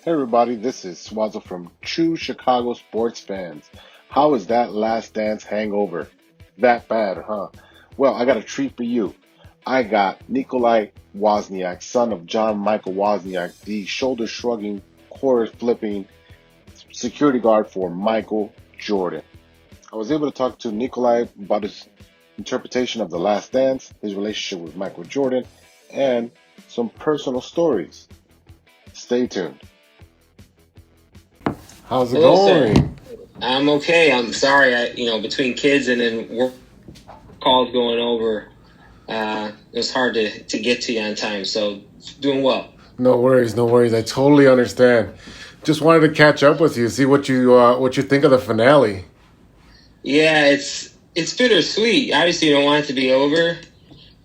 Hey everybody, this is Swazzle from True Chicago Sports Fans. How is that Last Dance hangover? That bad, huh? Well, I got a treat for you. I got Nicoli Wozniak, son of John Michael Wozniak, the shoulder shrugging, quarter flipping security guard for Michael Jordan. I was able to talk to Nicoli about his interpretation of The Last Dance, his relationship with Michael Jordan, and some personal stories. Stay tuned. How's it Hello, sir. going? I'm okay. I'm sorry. Between kids and then work calls going over, it was hard to get to you on time. So doing well. No worries, no worries. I totally understand. Just wanted to catch up with you, see what you think of the finale. Yeah, it's bittersweet. Obviously, you don't want it to be over.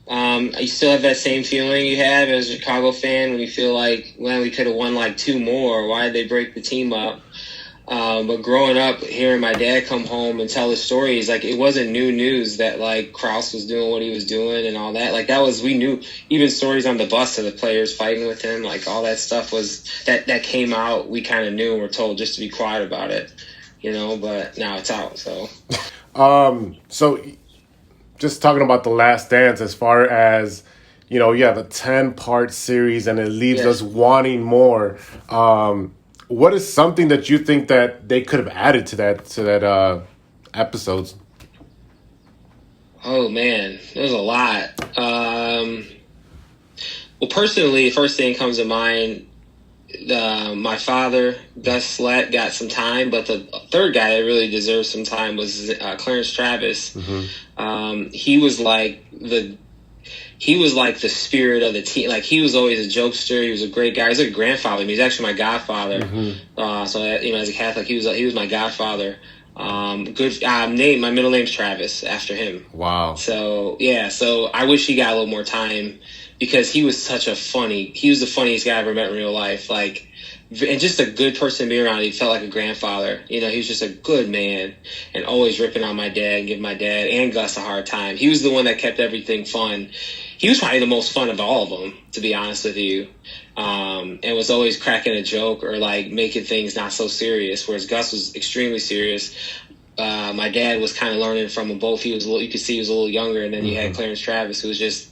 You still have that same feeling you have as a Chicago fan when you feel like, well, we could have won like two more. Why did they break the team up? But growing up, hearing my dad come home and tell the stories, like it wasn't new news that like Krause was doing what he was doing and all that. Like we knew even stories on the bus of the players fighting with him, like all that stuff was that came out. We kind of knew and were told just to be quiet about it, but now it's out. So, So just talking about The Last Dance, as far as you have a 10-part series, and it leaves yeah. us wanting more. What is something that you think that they could have added to that episodes? Oh man, there's a lot. Well, personally, the first thing that comes to mind, my father, Gus Slett, got some time, but the third guy that really deserved some time was Clarence Travis. Mm-hmm. He was like the spirit of the team. Like he was always a jokester. He was a great guy. He's a grandfather. He's actually my godfather. Mm-hmm. So as a Catholic, he was my godfather. Good name. My middle name's Travis after him. Wow. So yeah. So I wish he got a little more time because he was he was the funniest guy I ever met in real life. Like, and just a good person to be around. He felt like a grandfather. He was just a good man and always ripping on my dad and giving my dad and Gus a hard time. He was the one that kept everything fun. He was probably the most fun of all of them, to be honest with you. And was always cracking a joke or like making things not so serious, whereas Gus was extremely serious. My dad was kind of learning from them both. You could see he was a little younger, and then you had Clarence Travis, who was just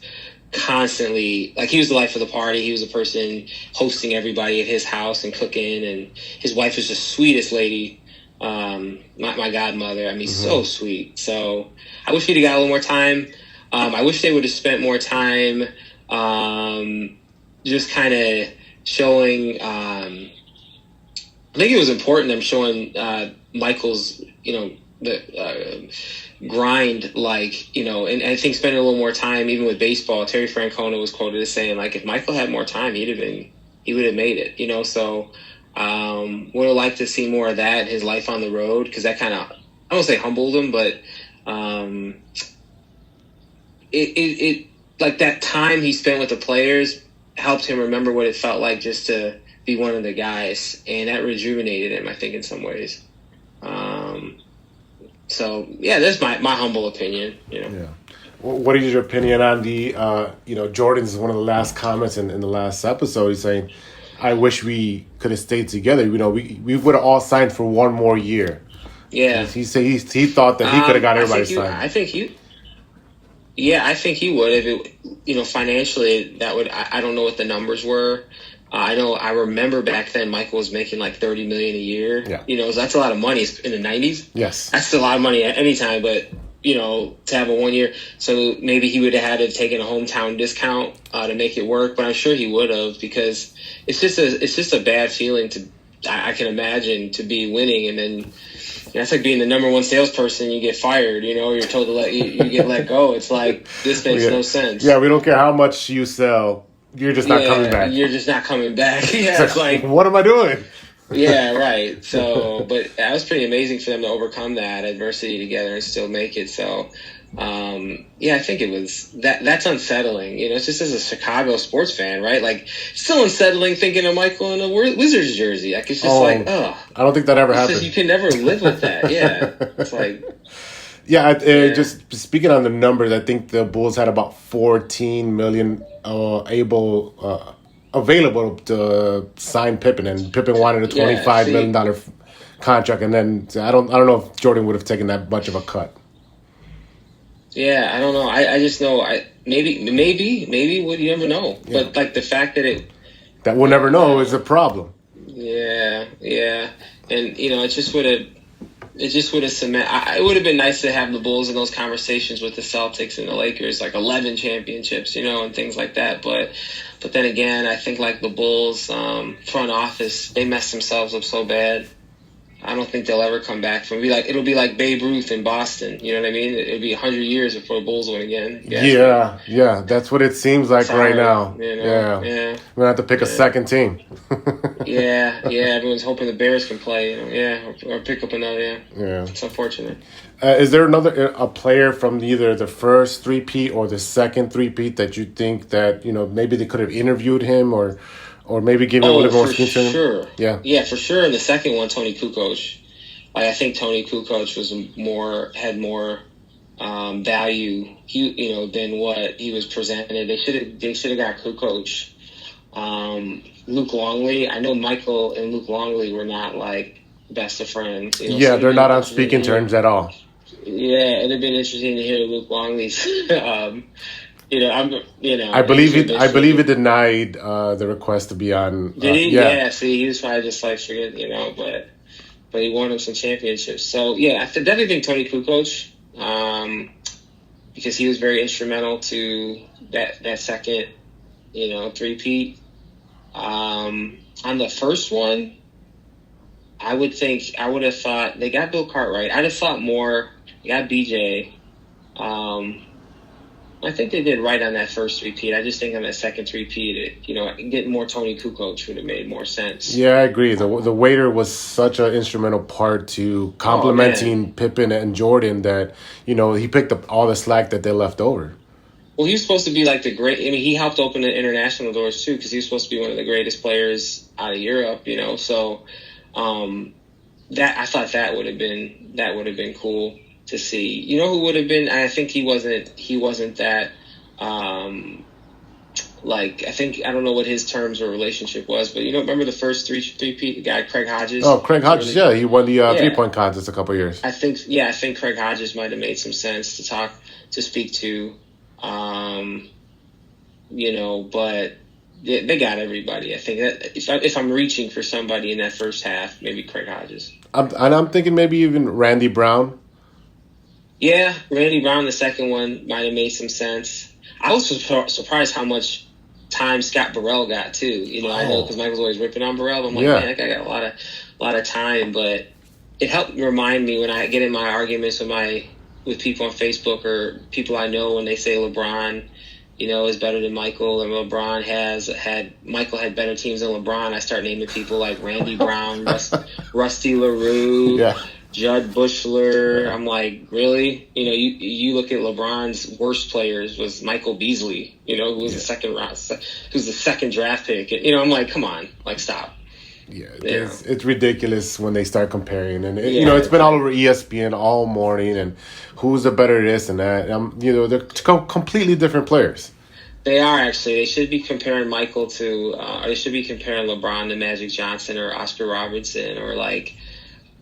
constantly, like, he was the life of the party. He was a person hosting everybody at his house and cooking, and his wife was the sweetest lady. My godmother. I mean, so sweet. So I wish he'd have got a little more time. I wish they would have spent more time just kind of showing. I think it was important them showing Michael's, the grind, like, and I think spending a little more time, even with baseball. Terry Francona was quoted as saying, like, if Michael had more time, he would have made it. So would have liked to see more of that, his life on the road, because that kind of, I won't say humbled him, but it like that time he spent with the players helped him remember what it felt like just to be one of the guys, and that rejuvenated him, I think, in some ways. So yeah, that's my humble opinion. Yeah. What is your opinion on the Jordan's one of the last comments in the last episode? He's saying, "I wish we could have stayed together. We would have all signed for one more year." Yeah. He said he thought that he could have got everybody signed. I think he would if it, financially that would. I don't know what the numbers were. I remember back then Michael was making like $30 million a year. Yeah. So that's a lot of money in the 90s. Yes. That's a lot of money at any time, but to have a 1 year, so maybe he would have had to have taken a hometown discount to make it work, but I'm sure he would have, because it's just a bad feeling I can imagine, to be winning and then that's like being the number one salesperson. You get fired, you're told to you get let go. It's like, this makes no sense. Yeah, we don't care how much you sell. You're just not coming back. You're just not coming back. Yeah, it's like, what am I doing? Yeah, right. So, but that was pretty amazing for them to overcome that adversity together and still make it. So, I think it was that's unsettling. It's just as a Chicago sports fan, right? Like, still unsettling thinking of Michael in a Wizards jersey. Like, it's just I don't think that ever happened. You can never live with that. Yeah, it's like. Yeah, just speaking on the numbers, I think the Bulls had about 14 million available to sign Pippen, and Pippen wanted a $25 million contract, and then I don't know if Jordan would have taken that much of a cut. Yeah, I don't know. I just know maybe would you never know. Yeah. But like the fact that we'll never know is a problem. Yeah, and it just would have cement. It would have been nice to have the Bulls in those conversations with the Celtics and the Lakers, like 11 championships, and things like that. But then again, I think like the Bulls front office, they messed themselves up so bad. I don't think they'll ever come back from. It'll be like Babe Ruth in Boston. You know what I mean? It'll be 100 years before the Bulls win again. Yeah, that's what it seems like right now. Yeah, we're gonna have to pick a second team. yeah. Everyone's hoping the Bears can play. Or pick up another. Yeah. It's unfortunate. Is there a player from either the first three-peat or the second three-peat that you think that maybe they could have interviewed him or maybe give him a little more screen time? Sure. Yeah, for sure. In the second one, Tony Kukoc. I think Tony Kukoc had more value than what he was presented. They should have got Kukoc. Luke Longley. I know Michael and Luke Longley were not like best of friends. Yeah, they're not on speaking terms at all. Yeah, it'd have been interesting to hear Luke Longley's. I believe it denied the request to be on. Did he? Yeah. See, he was probably just like forget, but he won him some championships. So yeah, I definitely think Tony Kukoc, because he was very instrumental to that second, three-peat. On the first one, I would have thought they got Bill Cartwright. I'd have thought more. They got BJ. I think they did right on that first three-peat. I just think on that second three-peat, getting more Tony Kukoc would have made more sense. Yeah, I agree. The waiter was such an instrumental part to complementing Pippen and Jordan that, he picked up all the slack that they left over. Well, he was supposed to be like the great. I mean, he helped open the international doors too, because he was supposed to be one of the greatest players out of Europe. So that I thought that would have been cool to see. Who would have been? I think he wasn't that. I don't know what his terms or relationship was, but remember the first three-peat guy, Craig Hodges. Oh, Craig Hodges, he won the 3-point contest a couple of years. I think Craig Hodges might have made some sense to speak to. But they got everybody. I think that if I'm reaching for somebody in that first half, maybe Craig Hodges. I'm thinking maybe even Randy Brown. Yeah, Randy Brown, the second one, might have made some sense. I was surprised how much time Scott Burrell got too. I know because Michael's always ripping on Burrell. I'm like, man, that guy got a lot of time. But it helped remind me when I get in my arguments with people on Facebook or people I know when they say LeBron, is better than Michael, and Michael had better teams than LeBron. I start naming people like Randy Brown, Rusty LaRue, Judd Bushler. I'm like, really? You look at LeBron's worst players was Michael Beasley, who was the second draft pick. I'm like, come on, like stop. Yeah, it's ridiculous when they start comparing, and it's been all over ESPN all morning, and who's the better this and that. They're completely different players. They are actually. They should be comparing Michael to, they should be comparing LeBron to Magic Johnson or Oscar Robertson, or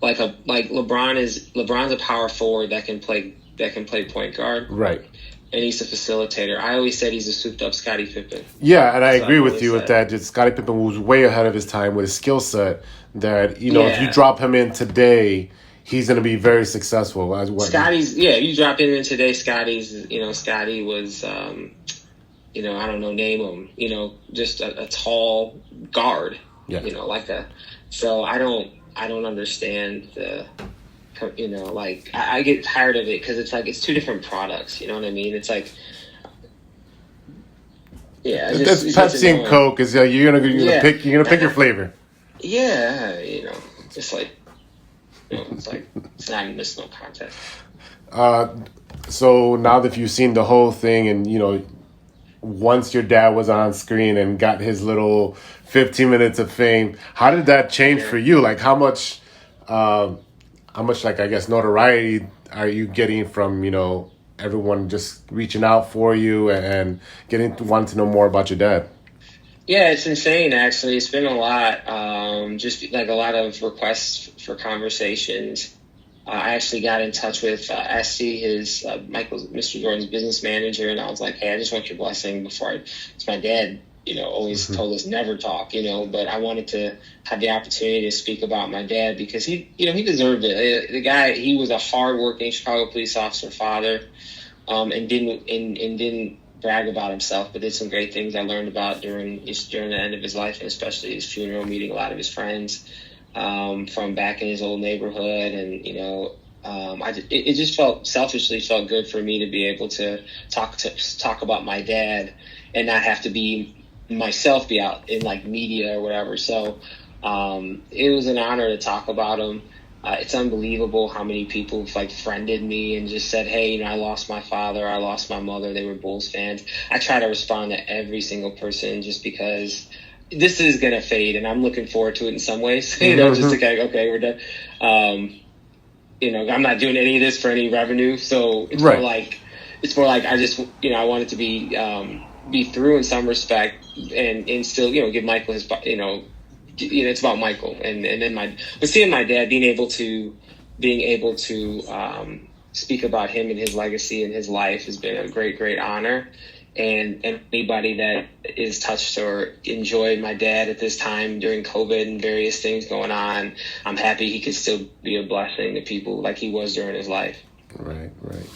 LeBron's a power forward that can play point guard, right? And he's a facilitator. I always said he's a souped-up Scottie Pippen. Yeah, and I agree with you with that. Scottie Pippen was way ahead of his time with his skill set. That if you drop him in today, he's going to be very successful. You drop him in today. Scottie was, I don't know, name him. Just a tall guard. Yeah. Like that. So I don't understand the. I get tired of it because it's like it's two different products. You know what I mean? It's like, that's Pepsi and Coke. Is you're gonna pick your flavor. Yeah, it's like, it's not even just no contest. So now that you've seen the whole thing, and once your dad was on screen and got his little 15 minutes of fame, how did that change for you? Like how much, I guess, notoriety are you getting from, everyone just reaching out for you and wanting to know more about your dad? Yeah, it's insane. Actually, it's been a lot. Just like a lot of requests for conversations. I actually got in touch with SC, his Mr. Jordan's business manager, and I was like, "Hey, I just want your blessing before I." It's my dad, always Hmm. told us never talk, but I wanted to have the opportunity to speak about my dad because he deserved it. The guy, he was a hardworking Chicago police officer, father, and didn't brag about himself, but did some great things I learned about during the end of his life, and especially his funeral, meeting a lot of his friends from back in his old neighborhood, and it just selfishly felt good for me to be able to talk about my dad and not have to be myself, be out in like media or whatever. So it was an honor to talk about him. It's unbelievable how many people have like friended me and just said, "Hey, I lost my father, I lost my mother. They were Bulls fans." I try to respond to every single person just because this is gonna fade, and I'm looking forward to it in some ways. Just Hmm. to kind of, okay, we're done. I'm not doing any of this for any revenue, so Right. it's more like I just I want it to be through in some respect, and still give Michael his it's about Michael, and then but seeing my dad, being able to speak about him and his legacy and his life has been a great honor. And anybody that is touched or enjoyed my dad at this time during COVID and various things going on, I'm happy he could still be a blessing to people like he was during his life. Right. Right.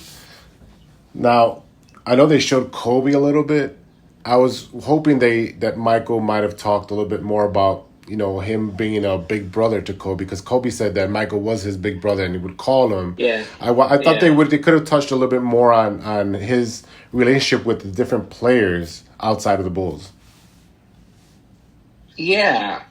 Now, I know they showed Kobe a little bit. I was hoping that Michael might have talked a little bit more about him being a big brother to Kobe, because Kobe said that Michael was his big brother and he would call him. Yeah, I thought yeah, they could have touched a little bit more on his relationship with the different players outside of the Bulls. yeah.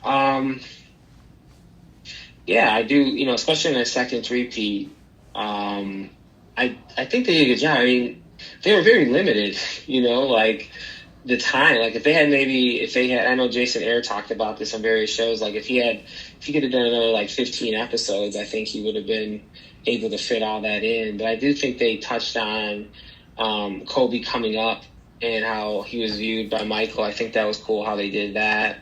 Yeah, I do. Especially in a second three-peat. I think they did a good job. I mean, they were very limited. Like the time. Like if they had, I know Jason Ayer talked about this on various shows. Like if he could have done another like 15 episodes, I think he would have been able to fit all that in. But I do think they touched on Kobe coming up and how he was viewed by Michael. I think that was cool how they did that.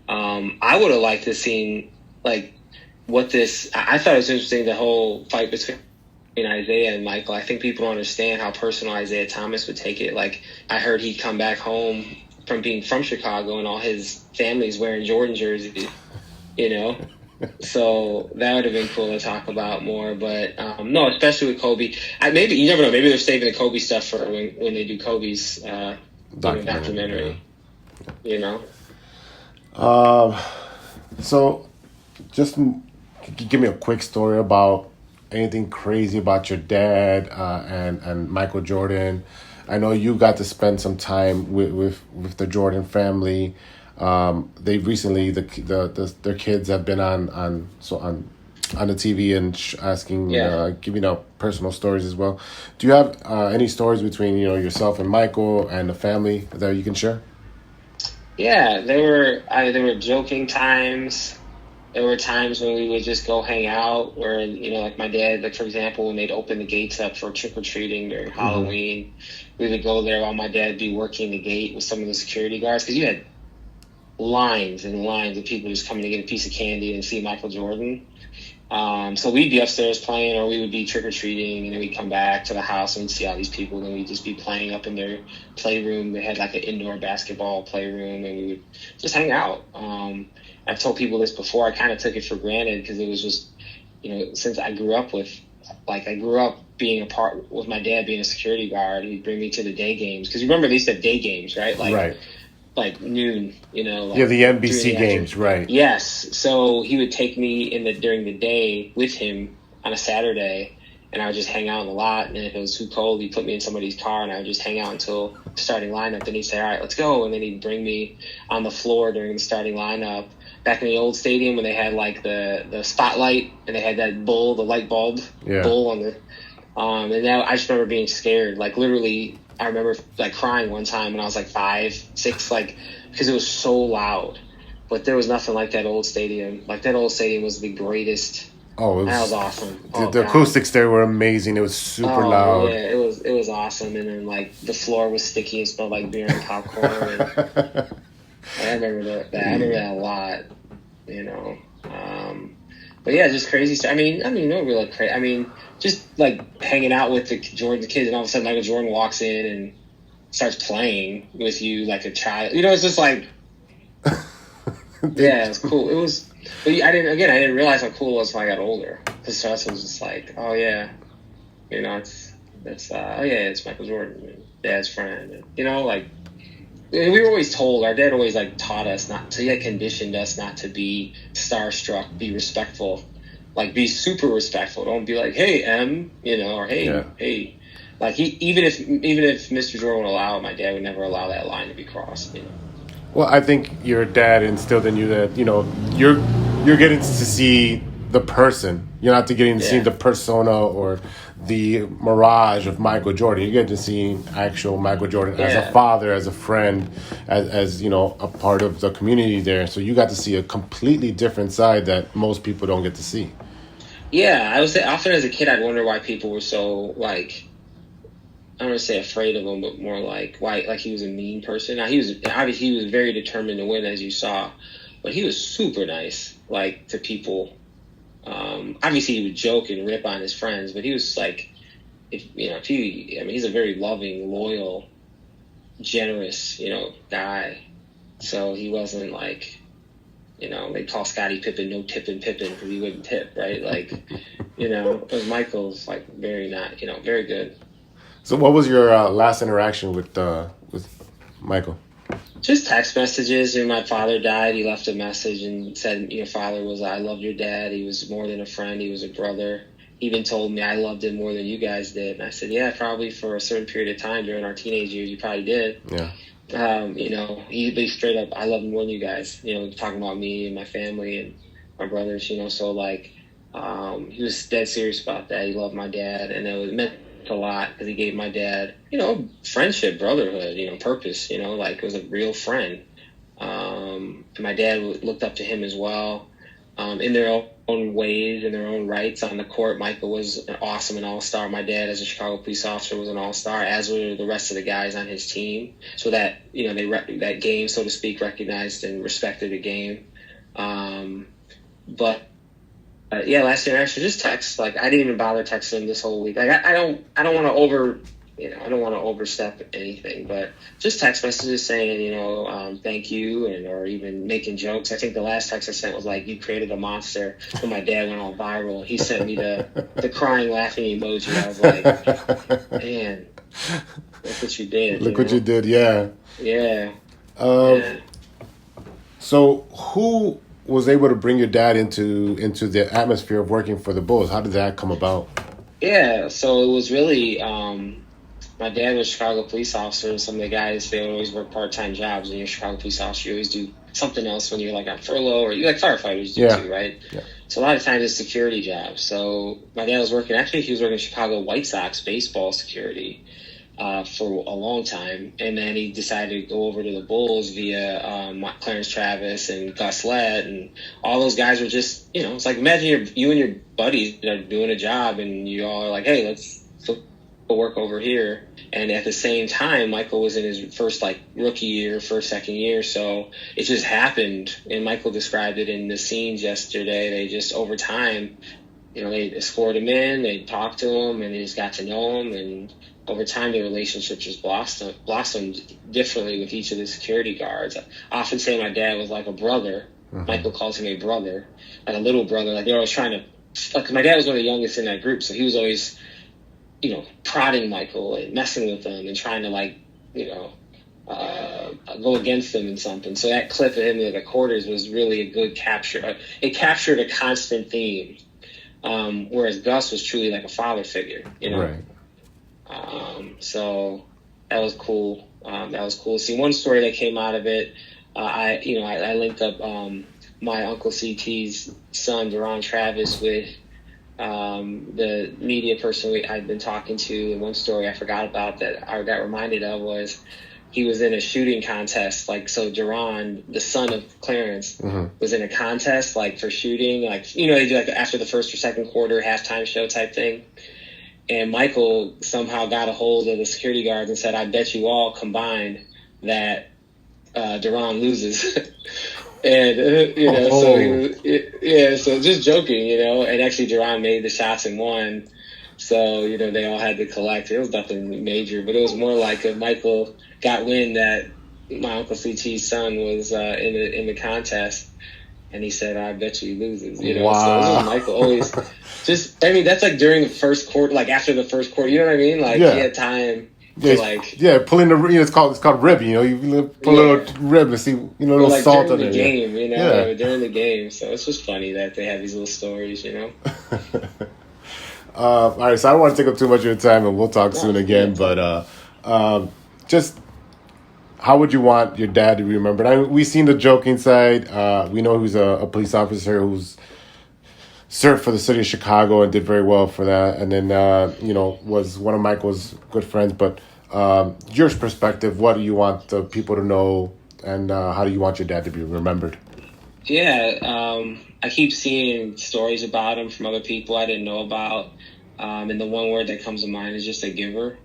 I would have liked to seen like what this. I thought it was interesting, the whole fight between Isaiah and Michael. I think people don't understand how personal Isaiah Thomas would take it. Like I heard he'd come back home from being from Chicago and all his family's wearing Jordan jerseys. You know, so that would have been cool to talk about more. But no, especially with Kobe. Maybe you never know. Maybe they're saving the Kobe stuff for when they do Kobe's Documentary. Yeah. documentary. You know. Um. So, just give me a quick story about anything crazy about your dad and Michael Jordan. I know you got to spend some time with the Jordan family. They recently their kids have been on the TV and asking, Yeah. giving out personal stories as well. Do you have any stories between yourself and Michael and the family that you can share? Yeah, there were joking times. There were times when we would just go hang out where, like my dad, like for example, when they'd open the gates up for trick or treating during Hmm. Halloween, we would go there while my dad would be working the gate with some of the security guards because you had lines and lines of people just coming to get a piece of candy and see Michael Jordan. So we'd be upstairs playing, or we would be trick or treating, and then we'd come back to the house and we'd see all these people, and then we'd just be playing up in their playroom. They had like an indoor basketball playroom, and we would just hang out. I've told people this before. I kind of took it for granted because it was just, since I grew up being a part with my dad being a security guard. He'd bring me to the day games because remember they used to have day games, right? Right. Like noon, Yeah, like the 3 in NBC the afternoon. games. Right. Yes. So he would take me during the day with him on a Saturday, and I would just hang out in the lot. And if it was too cold, he'd put me in somebody's car, and I would just hang out until the starting lineup. Then he'd say, "All right, let's go." And then he'd bring me on the floor during the starting lineup. Back in the old stadium when they had like the spotlight and they had that bull, the light bulb Yeah. bull on the and now I just remember being scared. Like literally, I remember like crying one time when I was like 5, 6, like because it was so loud. But there was nothing like that old stadium. Like that old stadium was the greatest. Oh, it That was was awesome. the, Oh the God. acoustics there were amazing. It was super Oh loud. yeah, it was awesome. And then like the floor was sticky and smelled like beer and popcorn. And I remember that. I remember that a lot. You know. But yeah, just crazy stuff. I mean, no real crazy. I mean, just like hanging out with the Jordan kids, and all of a sudden Michael Jordan walks in and starts playing with you like a child. You know, it's just like, yeah, it's cool. It was. But I didn't realize how cool it was when I got older. Because to us, it was just like, oh yeah, you know, it's Michael Jordan, Dad's friend. And, you know, like we were always told, our dad always like taught us not to, he conditioned us not to be starstruck, be respectful, like be super respectful. Don't be like, hey, M, you know, or hey. Like even if Mr. Jordan would allow it, my dad would never allow that line to be crossed. You know. Well, I think your dad instilled in you that, you know, you're getting to see the person. You're not getting to see the persona or the mirage of Michael Jordan. You get to see actual Michael Jordan as a father, as a friend, as you know, a part of the community there. So you got to see a completely different side that most people don't get to see. Yeah, I would say often as a kid, I'd wonder why people were so like, I don't want to say afraid of him, but more like why, like he was a mean person. Now he was very determined to win, as you saw, but he was super nice, like to people. Obviously he would joke and rip on his friends, but he was like, he's a very loving, loyal, generous, you know, guy. So he wasn't like, you know, they call Scottie Pippen no tipping Pippen because he wouldn't tip, right? Like, you know, because Michael's like very good. So what was your last interaction with Michael? Just text messages. When my father died, he left a message and said, your father was, I loved your dad. He was more than a friend. He was a brother. He even told me I loved him more than you guys did. And I said, yeah, probably for a certain period of time during our teenage years, you probably did. Yeah. You know, he straight up, I love him more than you guys, you know, talking about me and my family and my brothers, you know, so like, he was dead serious about that. He loved my dad, and it meant a lot because he gave my dad, you know, friendship, brotherhood, you know, purpose, you know, like it was a real friend. And my dad looked up to him as well, in their own ways, in their own rights on the court. Michael was an all-star. My dad, as a Chicago police officer, was an all-star, as were the rest of the guys on his team. So that, you know, that game, so to speak, recognized and respected the game. But last interaction, just text. Like I didn't even bother texting him this whole week. Like I don't want to I don't want to overstep anything, but just text messages saying, you know, thank you, or even making jokes. I think the last text I sent was like, you created a monster. When my dad went all viral, he sent me the crying, laughing emoji. I was like, man, look what you did. Look what you did, yeah. Yeah. So who was able to bring your dad into the atmosphere of working for the Bulls? How did that come about? Yeah, so it was really my dad was a Chicago police officer, and some of the guys, they always work part-time jobs. When you're a Chicago police officer, you always do something else when you're like on furlough, or you like firefighters do too, right? Yeah. So a lot of times it's security jobs. So my dad was working Chicago White Sox baseball security for a long time, and then he decided to go over to the Bulls via Clarence Travis and Gus Lett, and all those guys were just, you know, it's like imagine you and your buddies are doing a job, and you all are like, hey, let's go work over here. And at the same time, Michael was in his first rookie year, second year, so it just happened. And Michael described it in the scenes yesterday. They just over time, you know, they escorted him in, they talked to him, and they just got to know him, and over time, the relationship just blossomed differently with each of the security guards. I often say my dad was like a brother. Mm-hmm. Michael calls him a brother, like a little brother. Like they're always trying to, like my dad was one of the youngest in that group, so he was always, you know, prodding Michael and messing with him and trying to go against him in something. So that clip of him in the quarters was really a good capture. It captured a constant theme, whereas Gus was truly like a father figure, you know. Right. So that was cool. See, one story that came out of it, I linked up my Uncle CT's son, Deron Travis, with the media person I'd been talking to. And one story I forgot about that I got reminded of was he was in a shooting contest. So Deron, the son of Clarence, was in a contest for shooting. They do after the first or second quarter halftime show type thing. And Michael somehow got a hold of the security guards and said, I bet you all combined that Duran loses. And so he Oh, was, yeah. So just joking, and actually Duran made the shots and won. So they all had to collect. It was nothing major, but it was more like if Michael got wind that my Uncle CT's son was in the contest, and he said, "I bet you he loses." So it was just wow. Michael always. Just, I mean, that's like during the first quarter, like after the first quarter. You know what I mean? Like he Yeah. had time Yeah, to like. yeah, pulling the, it's called rib, you put a Yeah. little rib and see, a But little like salt during on the there, game, yeah. during the game. So it's just funny that they have these little stories. Yeah. All right, so I don't want to take up too much of your time, and we'll talk No, soon yeah, again. But totally. just how would you want your dad to be remembered? We've seen the joking side. We know who's a police officer who's served for the city of Chicago and did very well for that, and then was one of Michael's good friends. But your perspective, what do you want the people to know, and how do you want your dad to be remembered? Yeah, I keep seeing stories about him from other people I didn't know about. And the one word that comes to mind is just a giver.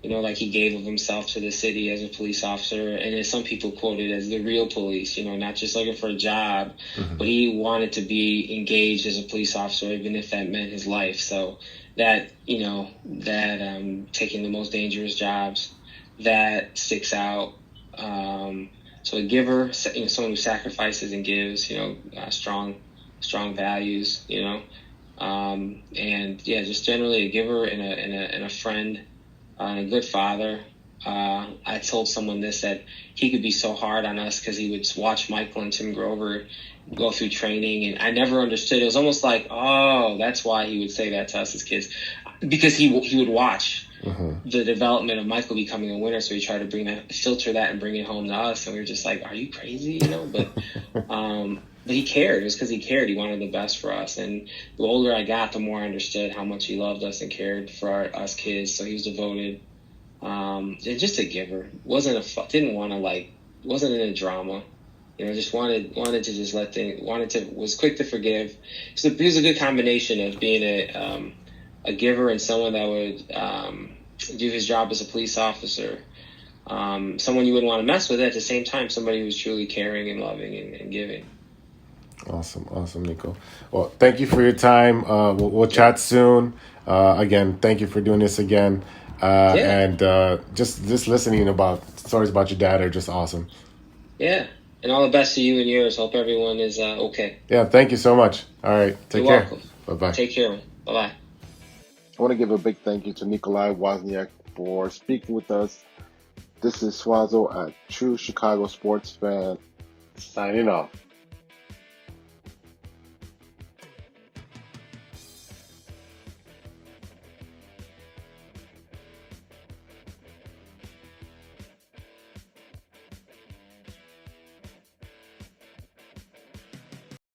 Like he gave of himself to the city as a police officer. And as some people quote it as the real police, not just looking for a job, Mm-hmm. but he wanted to be engaged as a police officer, even if that meant his life. So that taking the most dangerous jobs, that sticks out. So a giver, someone who sacrifices and gives, strong values, and yeah, just generally a giver and a friend, and a good father. I told someone this, that he could be so hard on us because he would watch Michael and Tim Grover go through training, and I never understood. It was almost like, oh, that's why he would say that to us as kids, because he would watch Mm-hmm. the development of Michael becoming a winner, so he tried to filter that and bring it home to us, and we were just like, are you crazy? But he cared. It was because he cared. He wanted the best for us, and the older I got, the more I understood how much he loved us and cared for us kids. So he was devoted, and just a giver. Didn't want to wasn't in a drama. Just wanted to just was quick to forgive. So he was a good combination of being a giver and someone that would do his job as a police officer. Someone you wouldn't want to mess with, at the same time, somebody who's truly caring and loving and giving. Awesome, Nico. Well, thank you for your time. We'll Yeah. chat soon. Again, thank you for doing this again. Yeah. And just listening about stories about your dad are just awesome. Yeah. And all the best to you and yours. Hope everyone is okay. Yeah, thank you so much. All right, take You're care. welcome. Bye bye. Take care. Bye-bye. I want to give a big thank you to Nicoli Wozniak for speaking with us. This is Swazo at True Chicago Sports Fan, signing off.